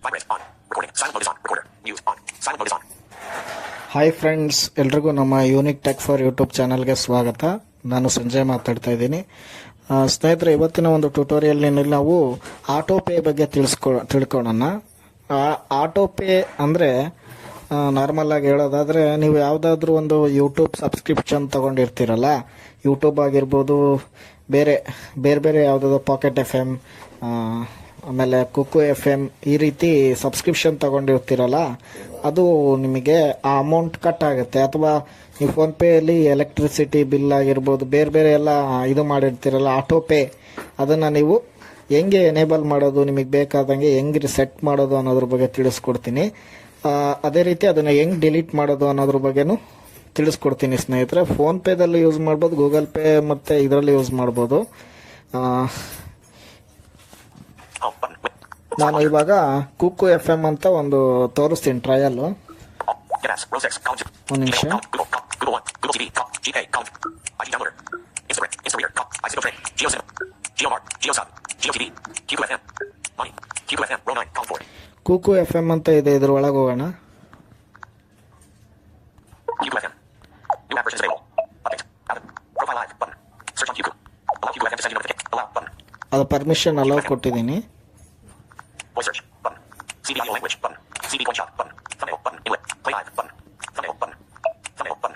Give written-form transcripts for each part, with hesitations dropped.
Vibrate on. Recording. Silent mode is on. Recorder. Mute on. Silent mode is on. Hi friends, ಎಲ್ರಿಗೂ ನಮ್ಮ unique tech for YouTube ಚಾನಲ್ಗೆ ಸ್ವಾಗತ. ನಾನು ಸಂಜಯ್ ಮಾತಾಡ್ತಾ ಇದ್ದೀನಿ. ಸ್ನೇಹಿತರೆ, ಇವತ್ತಿನ ಒಂದು ಟ್ಯುಟೋರಿಯಲ್ನಲ್ಲಿ ನಾವು ಆಟೋ ಪೇ ಬಗ್ಗೆ ತಿಳ್ಕೊಳ್ಳೋಣ. ಆಟೋ ಪೇ ಅಂದರೆ ನಾರ್ಮಲ್ ಆಗಿ ಹೇಳೋದಾದರೆ, ನೀವು ಯಾವುದಾದ್ರೂ ಒಂದು ಯೂಟ್ಯೂಬ್ ಸಬ್ಸ್ಕ್ರಿಪ್ಷನ್ ತೊಗೊಂಡಿರ್ತೀರಲ್ಲ, ಯೂಟ್ಯೂಬ್ ಆಗಿರ್ಬೋದು, ಬೇರೆ ಬೇರೆ ಯಾವುದಾದ್ರು ಪಾಕೆಟ್ ಎಫ್ ಎಮ್, ಆಮೇಲೆ ಕುಕ್ಕು ಎಫ್ ಎಮ್, ಈ ರೀತಿ ಸಬ್ಸ್ಕ್ರಿಪ್ಷನ್ ತೊಗೊಂಡಿರ್ತೀರಲ್ಲ, ಅದು ನಿಮಗೆ ಆ ಅಮೌಂಟ್ ಕಟ್ ಆಗುತ್ತೆ. ಅಥವಾ ನೀವು ಫೋನ್ಪೇಯಲ್ಲಿ ಎಲೆಕ್ಟ್ರಿಸಿಟಿ ಬಿಲ್ ಆಗಿರ್ಬೋದು, ಬೇರೆ ಎಲ್ಲ ಇದು ಮಾಡಿರ್ತೀರಲ್ಲ ಆಟೋ ಪೇ, ಅದನ್ನು ನೀವು ಹೆಂಗೆ ಎನೇಬಲ್ ಮಾಡೋದು, ನಿಮಗೆ ಬೇಕಾದಂಗೆ ಹೆಂಗೆ ಸೆಟ್ ಮಾಡೋದು ಅನ್ನೋದ್ರ ಬಗ್ಗೆ ತಿಳಿಸ್ಕೊಡ್ತೀನಿ. ಅದೇ ರೀತಿ ಅದನ್ನು ಹೆಂಗೆ ಡಿಲೀಟ್ ಮಾಡೋದು ಅನ್ನೋದ್ರ ಬಗ್ಗೆನೂ ತಿಳಿಸ್ಕೊಡ್ತೀನಿ ಸ್ನೇಹಿತರೆ. ಫೋನ್ಪೇದಲ್ಲಿ ಯೂಸ್ ಮಾಡ್ಬೋದು, ಗೂಗಲ್ ಪೇ ಮತ್ತು ಇದರಲ್ಲಿ ಯೂಸ್ ಮಾಡ್ಬೋದು. ನಾನು ಇವಾಗ ಕುಕ್ಕು ಎಫ್ ಎಮ್ ಅಂತ ಒಂದು ತೋರಿಸ್ತೀನಿ ಟ್ರಯಲ್ಲು. ಒಂದು ನಿಮಿಷ. ಕುಕ್ಕು ಎಫ್ ಎಮ್ ಅಂತ ಇದೆ, ಇದ್ರ ಒಳಗೆ ಹೋಗೋಣ. ಅದು ಪರ್ಮಿಷನ್ ಅಲೋ ಕೊಟ್ಟಿದ್ದೀನಿ. Voice search button. CD audio language button. CD point shot button. Thumbnail button. Inlet. Play live button. Thumbnail button. Thumbnail button.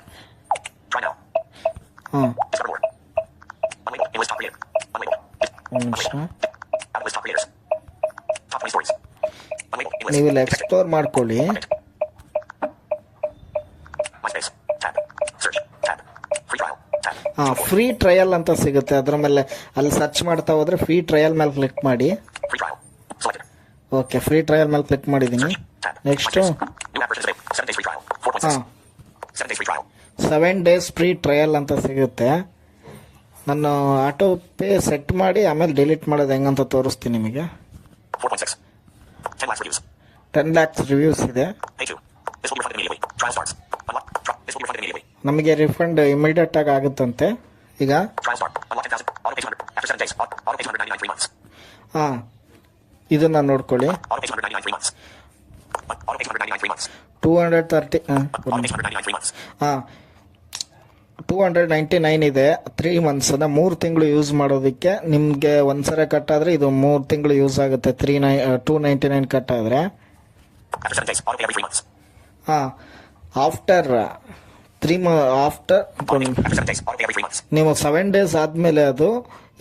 Try now. Discover more. Unlabeled. Enlist top creator. Unlabeled. Unlist top creators. Top 20 stories. Unlabeled. Enlist. ನೀವು ಇಲ್ಲಿ explore ಮಾಡ್ಕೊಳ್ಳಿ. MySpace. Tab. Search. Tab. Free trial. Tab. Free trial ಅಂತ ಸಿಗುತ್ತೆ. ಅದರ ಮೇಲೆ ಅಲ್ಲಿ search ಮಾಡ್ತಾ ಹೋದ್ರೆ ಫ್ರೀ ಟ್ರಯಲ್ ಮೇಲೆ ಕ್ಲಿಕ್ ಮಾಡಿ. Free trial. Selected. Okay, free trial ಮೇಲೆ ಕ್ಲಿಕ್ ಮಾಡಿದ್ದೀನಿ. ನೆಕ್ಸ್ಟು 7 ಡೇಸ್ ಫ್ರೀ ಟ್ರಯಲ್ ಅಂತ ಸಿಗುತ್ತೆ. ನಾನು ಆಟೋ ಪೇ ಸೆಟ್ ಮಾಡಿ ಆಮೇಲೆ ಡಿಲೀಟ್ ಮಾಡೋದು ಹೆಂಗಂತ ತೋರಿಸ್ತೀನಿ ನಿಮಗೆ. 10 lakhs ರಿವ್ಯೂಸ್ ಇದೆ. ನಮಗೆ ರಿಫಂಡ್ ಇಮಿಡಿಯೇಟ್ ಆಗಿ ಆಗುತ್ತಂತೆ. ಈಗ ಇದನ್ನ ನೋಡ್ಕೊಳ್ಳಿ. 299 ಇದೆ. 3 months, 3 ತಿಂಗಳು ಯೂಸ್ ಮಾಡೋದಕ್ಕೆ. ನಿಮಗೆ ಒಂದ್ಸರಿ ಕಟ್ ಆದರೆ ಇದು 3 ತಿಂಗಳು ಯೂಸ್ ಆಗುತ್ತೆ. 299 ಕಟ್ ಆದರೆ. ಆಫ್ಟರ್ ನೀವು 7 ಡೇಸ್ ಆದಮೇಲೆ ಅದು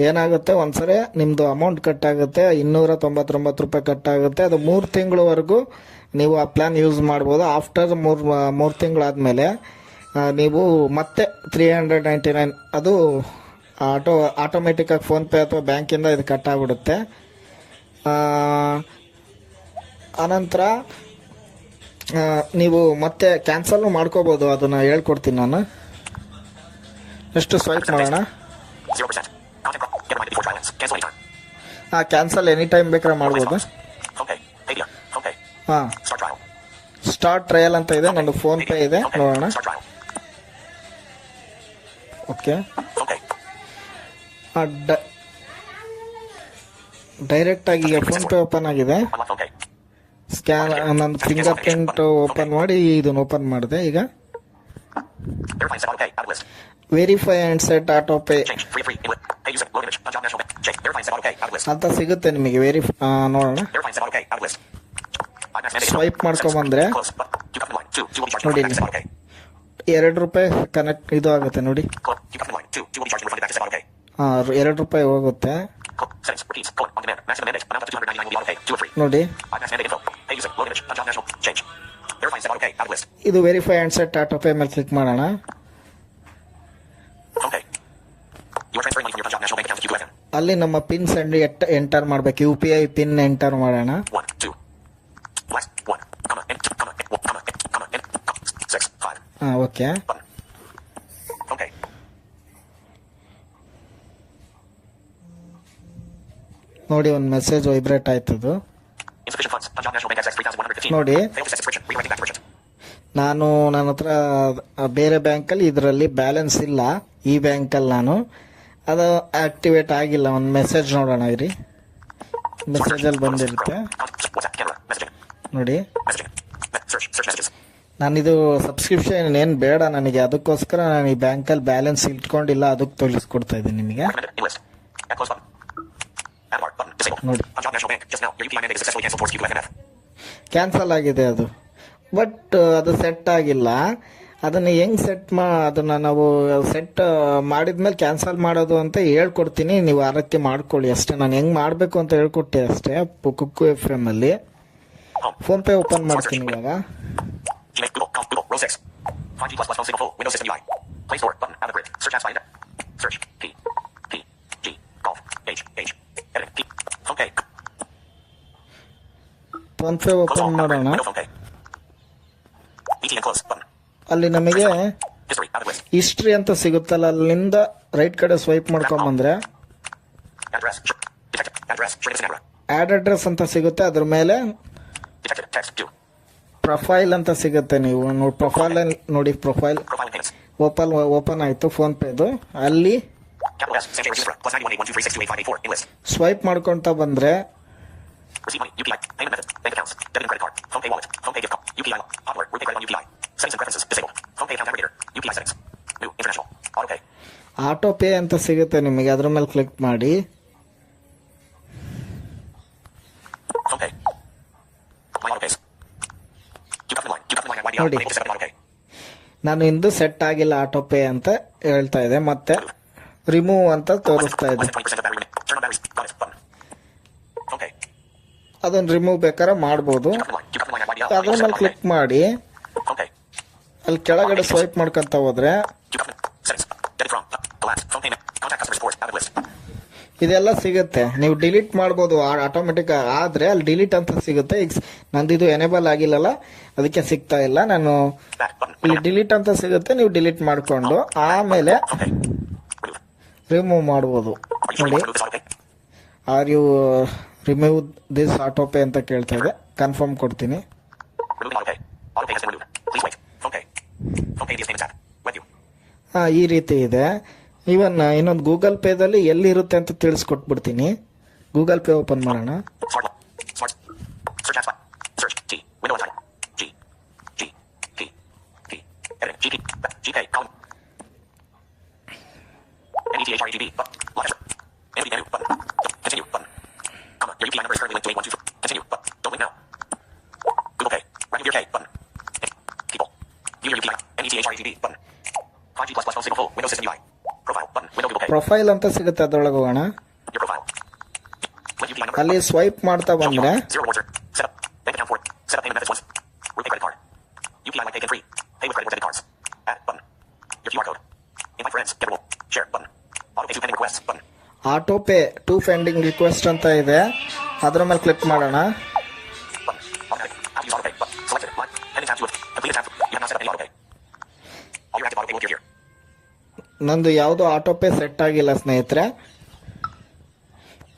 ಏನಾಗುತ್ತೆ, ಒಂದ್ಸರಿ ನಿಮ್ಮದು ಅಮೌಂಟ್ ಕಟ್ ಆಗುತ್ತೆ. 299 ರೂಪಾಯಿ ಕಟ್ ಆಗುತ್ತೆ. ಅದು 3 ತಿಂಗಳವರೆಗೂ ನೀವು ಆ ಪ್ಲ್ಯಾನ್ ಯೂಸ್ ಮಾಡ್ಬೋದು. ಆಫ್ಟರ್ 3 ತಿಂಗಳಾದಮೇಲೆ ನೀವು ಮತ್ತೆ 399 ಅದು ಆಟೋಮೆಟಿಕ್ಕಾಗಿ ಫೋನ್ಪೇ ಅಥವಾ ಬ್ಯಾಂಕಿಂದ ಇದು ಕಟ್ ಆಗಿಬಿಡುತ್ತೆ. ಆನಂತರ ನೀವು ಮತ್ತೆ ಕ್ಯಾನ್ಸಲ್ನು ಮಾಡ್ಕೋಬೋದು. ಅದನ್ನು ಹೇಳ್ಕೊಡ್ತೀನಿ ನಾನು. ಎಷ್ಟು ಸ್ವೈಪ್ ಮಾಡೋಣ. ಕ್ಯಾನ್ಸಲ್ ಎನಿ ಟೈಮ್ ಬೇಕಾದ್ರೆ ಮಾಡ್ಬೋದು. ಸ್ಟಾರ್ಟ್ ಟ್ರಯಲ್ ಅಂತ ಇದೆ. ನಂದು ಫೋನ್ ಪೇ ಇದೆ, ನೋಡೋಣ. ಓಕೆ, ಡೈರೆಕ್ಟ್ ಆಗಿ ಈಗ ಫೋನ್ ಪೇ ಓಪನ್ ಆಗಿದೆ. ಸ್ಕ್ಯಾನ್ ನನ್ನ ಫಿಂಗರ್ ಪ್ರಿಂಟ್ ಓಪನ್ ಮಾಡಿ ಇದನ್ನು ಓಪನ್ ಮಾಡಿದೆ. ಈಗ verify and set auto pay ಅಂತ ಸಿಗುತ್ತೆ ನಿಮಗೆ. ನೋಡೋಣ, ಸ್ವೈಪ್ ಮಾಡ್ಕೊಂಬಂದ್ರೆ ನೋಡಿ, ₹2 ಕನೆಕ್ಟ್ ಇದು ಆಗುತ್ತೆ ನೋಡಿ. ₹2 ಹೋಗುತ್ತೆ ನೋಡಿ. ಇದು verify and set auto pay ಮೇಲೆ ಕ್ಲಿಕ್ ಮಾಡೋಣ. ಅಲ್ಲಿ ನಮ್ಮ ಪಿನ್ ಎಂಟರ್ ಮಾಡ್ಬೇಕು. UPI ಪಿನ್ ಎಂಟರ್ ಮಾಡೋಣ. ಓಕೆ, ನೋಡಿ ಒಂದು ಮೆಸೇಜ್ ವೈಬ್ರೇಟ್ ಆಯ್ತದು ನೋಡಿ. ನನ್ನ ಹತ್ರ ಬೇರೆ ಬ್ಯಾಂಕಲ್ಲಿ ಇದರಲ್ಲಿ ಬ್ಯಾಲೆನ್ಸ್ ಇಲ್ಲ. ಈ ಬ್ಯಾಂಕಲ್ಲಿ ಅದು ಆಕ್ಟಿವೇಟ್ ಆಗಿಲ್ಲ. ಒಂದು ಮೆಸೇಜ್ ನೋಡೋಣ ಇರಿ. ಮೆಸೇಜಲ್ಲಿ ಬಂದಿರುತ್ತೆ. ನೋಡಿ. Messaging. Search messages. ನಾನಿದು ಸಬ್ಸ್ಕ್ರಿಪ್ಷನ್ ಏನು ಬೇಡ ನನಗೆ, ಅದಕ್ಕೋಸ್ಕರ ನಾನು ಈ ಬ್ಯಾಂಕಲ್ಲಿ ಬ್ಯಾಲೆನ್ಸ್ ಇಟ್ಕೊಂಡಿಲ್ಲ, ಅದಕ್ಕೆ ತೋರಿಸ್ಕೊಡ್ತಾ ಇದ್ದೀನಿ ನಿಮಗೆ. Recommended. In list. Add close button. Add bar button. Disabled. ನೋಡಿ, Punjab National Bank. Just now, your UPI mandate is successfully canceled towards QFNF. Cancel ಆಗಿದೆ ಅದು. ಬಟ್ ಅದು ಸೆಟ್ ಆಗಿಲ್ಲ. ಅದನ್ನು ಹೆಂಗೆ ಅದನ್ನು ನಾವು ಸೆಟ್ ಮಾಡಿದ್ಮೇಲೆ ಕ್ಯಾನ್ಸಲ್ ಮಾಡೋದು ಅಂತ ಹೇಳ್ಕೊಡ್ತೀನಿ, ನೀವು ಆ ರೀತಿ ಮಾಡ್ಕೊಳ್ಳಿ ಅಷ್ಟೇ. ನಾನು ಹೆಂಗೆ ಮಾಡಬೇಕು ಅಂತ ಹೇಳ್ಕೊಟ್ಟೆ ಅಷ್ಟೇ. ಕುಕ್ಕು FM ಅಲ್ಲಿ ಫೋನ್ಪೇ ಓಪನ್ ಮಾಡ್ತೀನಿ ಇವಾಗ. Gmail, Google, Google, row 6. 5G plus phone signal full. Windows System UI. Play Store button. Add a grid. Search apps find. Search. P. G. Golf. H. Edit. P. PhonePay. PhonePe Close open all. Add a grid. ಮಾಡೋಣ. Window PhonePay. VTN close button. ಅಲ್ಲಿ ನಮಗೆ History. Add a list. History ಅಂತ ಸಿಗುತ್ತಲ್ಲ, ಅಲ್ಲಿಂದ right ಕಡೆ swipe ಮಾಡ್ಕೊಂಬಂದ್ರೆ Address. Detected. Address. Shrinks Sinatra. Add address ಅಂತ ಸಿಗುತ್ತೆ. ಅದ್ರ ಮೇಲೆ Detected. Text. 2. ಪ್ರೊಫೈಲ್ ಅಂತ ಸಿಗುತ್ತೆ. ನೀವು ನೋಡಿ ಪ್ರೊಫೈಲ್ ನೋಡಿ, profile Profile and payments. Open ಆಯಿತು ಫೋನ್ಪೇದು. ಅಲ್ಲಿ Capital S. Sanjay Registra. Plus 918123628584. In list. Swipe ಮಾಡ್ಕೊಳ್ತಾ ಬಂದರೆ Receive money. UPI. Payment method. Bank accounts. Debit and credit card. PhonePay wallet. PhonePay gift card. UPI. Popular. Rupee credit on UPI. Settings and preferences. Disabled. PhonePay account aggregator. UPI settings. New. International. Auto pay. Auto pay ಅಂತ ಸಿಗುತ್ತೆ ನಿಮಗೆ. ಅದ್ರ ಮೇಲೆ click ಮಾಡಿ. PhonePay. My auto pays. You got the line. YDR. Ready. Unable to set up an auto pay. ನಾನು ಇಂದು set ಆಗಿಲ್ಲ auto pay ಅಂತ ಹೇಳ್ತಾ ಇದೆ. ಮತ್ತೆ ರಿಮೂವ್ ಅಂತ ತೋರಿಸ್ತಾ ಇದೆ. Less than 20% of battery limit. Turn on batteries. Got it. Button. PhonePay. ಅದನ್ನು ರಿಮೂವ್ ಬೇಕಾದ್ರೆ ಮಾಡ್ಬೋದು. You got the line. YDR. ಅದ್ರ ಮೇಲೆ ಕ್ಲಿಕ್ ಮಾಡಿ PhonePay. ಅಲ್ಲಿ ಕೆಳಗಡೆ ಸ್ವೈಪ್ ಮಾಡ್ಕೊಂತ ಹೋದ್ರೆ You got the settings. Debit from. Collapse. Phone payment. Contact customer support. Added list. ಇದೆಲ್ಲ ಸಿಗುತ್ತೆ. ನೀವು ಡಿಲೀಟ್ ಮಾಡ್ಬೋದು ಆಟೋಮೆಟಿಕ್, ಆದರೆ ಅಲ್ಲಿ ಡಿಲೀಟ್ ಅಂತ ಸಿಗುತ್ತೆ. ಈಗ ನಂದು ಇದು ಎನೇಬಲ್ ಆಗಿಲ್ಲಲ್ಲ, ಅದಕ್ಕೆ ಸಿಗ್ತಾ ಇಲ್ಲ. ನಾನು Back button. ಇಲ್ಲಿ ಡಿಲೀಟ್ ಅಂತ ಸಿಗುತ್ತೆ, ನೀವು ಡಿಲೀಟ್ ಮಾಡಿಕೊಂಡು ಆಮೇಲೆ PhonePay. Remove. ರಿಮೂವ್ ಮಾಡ್ಬೋದು. Are you sure you ನೋಡಿ, want to remove this auto pay? Are you remove this auto pay ಅಂತ ಕೇಳ್ತಾ ಇದೆ. ಕನ್ಫರ್ಮ್ ಕೊಡ್ತೀನಿ. Remove auto pay. Auto pay has been removed. Please wait. PhonePay. PhonePay via payments app. Web view. ಈ ರೀತಿ ಇದೆ. ಇವನ್ ಇನ್ನೊಂದು Google ಪೇದಲ್ಲಿ ಎಲ್ಲಿರುತ್ತೆ ಅಂತ ತಿಳಿಸ್ಕೊಟ್ಬಿಡ್ತೀನಿ. ಗೂಗಲ್ ಪೇ ಓಪನ್ ಮಾಡೋಣ. Smart. Smart. Search apps. Search. T. Window and title. G. G. P. P. Edit. GP. GPay. Column. NETHREGB. Button. Lock. Entity menu. Button. Continue. Button. Comma. Your UPI number is currently linked to 8123. Continue. Button. Don't link now. Google Pay. Rapid K. Button. People. View your UPI. NETHREGB. Button. 5G plus phone signal full. Windows System UI. Profile. Button. Window Google Pay. Profile ಅಂತ ಸಿಗುತ್ತೆ, ಅದರೊಳಗೆ ಹೋಗೋಣ. Your profile. Link UPI number. ಅಲ್ಲಿ swipe ಮಾಡ್ತಾ ಬಂದ್ರೆ Zero rewards. Set up. Bank account for it. Set up payment methods once. Rupee credit card. UPI might take in free. Pay with credit or debit cards. Add button. Your QR code. Invite friends. Get a reward. Share button. Auto pay to pending requests button. Auto pay to pending request ಅಂತ ಇದೆ. ಅದರ ಮೇಲೆ click ಮಾಡೋಣ. Button. Automatic. How to use auto pay. Button. Selected. Line. Pending tabs you have completed tabs. You have not set up any auto pay. All your active auto pay will appear here. ನಂದು ಯಾವುದೋ auto pay set ಆಗಿಲ್ಲ ಸ್ನೇಹಿತರೆ.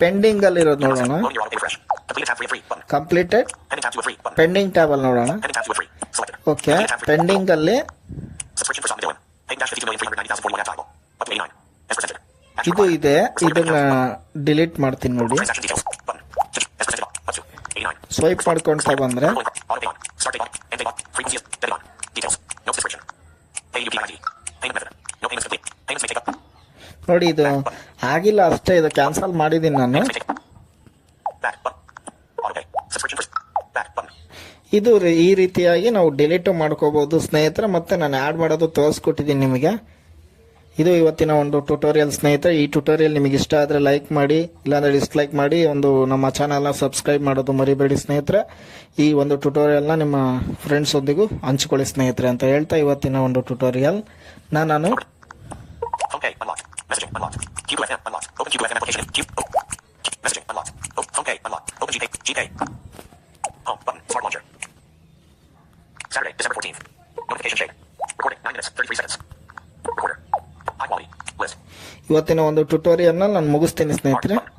Pending ಅಲ್ಲಿ ಇರೋದು ನೋಡೋಣ. Loading your auto pay fresh. Completed tabs you have free button. Completed Pending tabs you have free button. Pending tab ಅಲ್ಲಿ ನೋಡೋಣ. Pending tabs you have free. Selected. Okay, Pending tabs free. Pending ಅಲ್ಲಿ Subscription for Sound Dylan. Paying -52,390,041 app title. Up to 89. As presented. Action ಇದು required. ಇದೆ. Receive ಇದನ್ನ account button. Delete ಮಾಡ್ತೀನಿ ನೋಡಿ. Transaction details button. As presented. Up to 89. Swipe ಮಾಡ್ಕೊಂತ ಬಂದ್ರೆ Auto pay on. Start date on. End date on. Frequency is debit on. Details. No subscription. Pay UPI ID. Payment method. No payments complete. Payments may take up. ನೋಡಿ, ಇದು ಆಗಿಲ್ಲ ಅಷ್ಟೇ. ಇದು cancel ಮಾಡಿದ್ದೀನಿ ನಾನು. Payments may take up. Back button. Auto pay. Subscription first. Back button. ಇದು ಈ ರೀತಿಯಾಗಿ ನಾವು ಡಿಲೀಟ್ ಮಾಡ್ಕೋಬಹುದು ಸ್ನೇಹಿತರೆ. ಮತ್ತೆ ನಾನು ಆ್ಯಡ್ ಮಾಡೋದು ತೋರಿಸ್ಕೊಟ್ಟಿದ್ದೀನಿ ನಿಮಗೆ. ಇದು ಇವತ್ತಿನ ಒಂದು ಟ್ಯುಟೋರಿಯಲ್ ಸ್ನೇಹಿತರೆ. ಈ ಟ್ಯುಟೋರಿಯಲ್ ನಿಮಗೆ ಇಷ್ಟ ಆದರೆ ಲೈಕ್ ಮಾಡಿ, ಇಲ್ಲಾಂದರೆ ಡಿಸ್ಲೈಕ್ ಮಾಡಿ. ಒಂದು ನಮ್ಮ ಚಾನಲ್ನ ಸಬ್ಸ್ಕ್ರೈಬ್ ಮಾಡೋದು ಮರಿಬೇಡಿ ಸ್ನೇಹಿತರೆ. ಈ ಒಂದು ಟ್ಯುಟೋರಿಯಲ್ನ ನಿಮ್ಮ ಫ್ರೆಂಡ್ಸ್ ಒಂದಿಗೂ ಹಂಚ್ಕೊಳ್ಳಿ ಸ್ನೇಹಿತರೆ ಅಂತ ಹೇಳ್ತಾ ಇವತ್ತಿನ ಒಂದು ಟ್ಯುಟೋರಿಯಲ್ ನಾನು PhonePay unlocked. Messaging unlocked. QFM unlocked. Open QFM application. Messaging unlocked. PhonePay unlocked. Open GPay. GPay. Home button. Smart launcher. Saturday, December 14th. Notification shade. Recording 9 minutes 33 seconds. Recorder. High quality. List. ಇವತ್ತಿನ ಒಂದು ಟ್ಯುಟೋರಿಯಲ್ನ ನಾನು ಮುಗಿಸ್ತೀನಿ ಸ್ನೇಹಿತರೆ. Button.